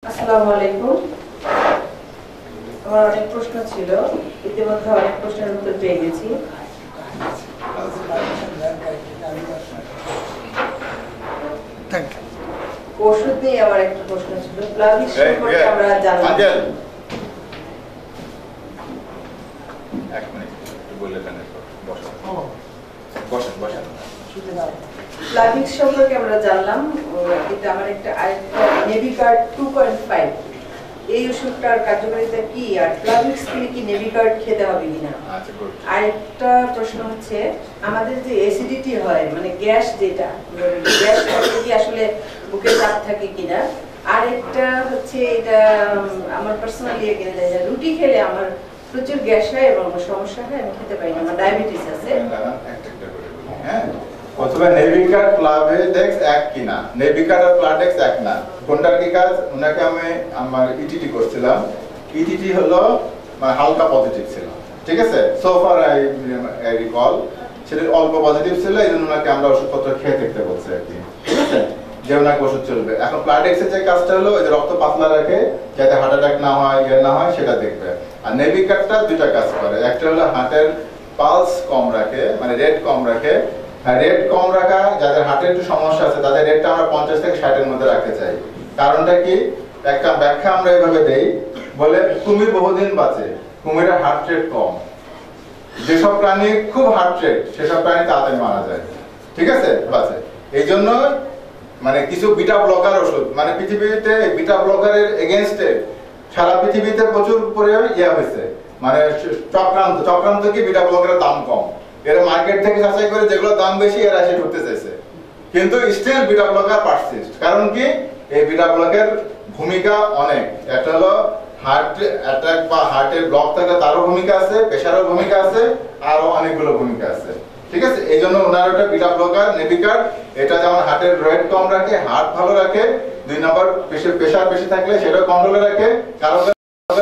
আসসালামু আলাইকুম। আমার অনেক প্রশ্ন ছিল, ইতিমধ্যে অনেক প্রশ্নের উত্তর পেয়ে গেছি। ওষুধ নিয়ে আমার একটা প্রশ্ন ছিল, প্লাভিক সম্পর্কে আমরা জানলাম। এক মিনিট বললে কেন বসেন বসেন। প্লাভিক সম্পর্কে আমরা জানলাম, কিন্তু আমার একটা আরেকটা নেভিগার্ড 2.5 এই ওষুধটার কার্যকারিতা কি, আর প্লাভিক্স খেলে কি নেভিগার্ড খেতে হবে কিনা। আরেকটা প্রশ্ন হচ্ছে, আমাদের যে অ্যাসিডিটি হয় মানে গ্যাস, যেটা গ্যাস কি আসলে বুকে চাপ থাকে কিনা। আরেকটা হচ্ছে, এটা আমার পার্সোনালি রুটি খেলে আমার প্রচুর গ্যাস হয় এবং সমস্যা হয়, আমি খেতে পারি না, আমার ডায়াবেটিস আছে। অথবা নেভিগার্ড প্লাভেডেক্স এক কিনা, নেভিগার্ড আর প্লাভেডেক্স এক না, কোনটার কি কাজ? ওনাকে আমি আমার ইটিটি করছিলাম, ইটিটি হলো মানে হালকা পজিটিভ ছিল, ঠিক আছে, সো ফার আই রিকল সেটা অল্প পজিটিভ ছিল, এই জন্য ওনাকে আমরা ওষুধপত্র খেয়ে দেখতে বলছি আর কি, ঠিক আছে, যে ওনাকে ওষুধ চলবে। এখন প্লাভেডেক্সের যে কাজটা হলো ওই যে রক্ত পাতলা রাখে যাতে হার্ট অ্যাটাক না হয়, না হয় সেটা দেখবে। আর নেভিগার্ডটা দুইটা কাজ করে, একটা হলো হার্টের পালস কম রাখে, মানে রেট কম রাখে। রেট কম রাখা, যাদের হার্টের একটু সমস্যা আছে তাদের রেটটা আমরা 50 থেকে 60 এর মধ্যে রাখতে চাই। কারণটা কি? একটা ব্যাখ্যা আমরা এইভাবে দেই, বলে কুমির বহুদিন বাঁচে, কুমিরের হার্ট রেট কম। যেসব প্রাণী খুব হার্ট রেট সেসব প্রাণী তাড়াতাড়ি মারা যায়, ঠিক আছে, বাঁচে। এই জন্য মানে কিছু বিটা ব্লকার ওষুধ, মানে পৃথিবীতে বিটা ব্লকারের এগেইনস্টে সারা পৃথিবীতে প্রচুর পরিমাণে হয়েছে, মানে চক্রান্ত কি বিটা ব্লকারের দাম কম, এরা মার্কেট থেকে যাচাই করে যেগুলো দাম বেশি এরা এসে ঢুকতে চাইছে, কিন্তু স্টিল বিটা ব্লকার পারসিস্ট। কারণ কি? এই বিটা ব্লকের ভূমিকা অনেক, একটা হলো হার্ট অ্যাটাক বা হার্টের ব্লক থাকলে তারও ভূমিকা আছে, প্রেশারের ভূমিকা আছে, আরো অনেকগুলো ভূমিকা আছে, ঠিক আছে। এই জন্য ওনার একটা বিটা ব্লকার নেভিগার্ড, এটা যেমন হার্টের রেট কম রাখে, হার্ট ভালো রাখে, 2 নম্বর প্রেশার বেশি থাকলে সেটাও কন্ট্রোলে রাখে। কারণ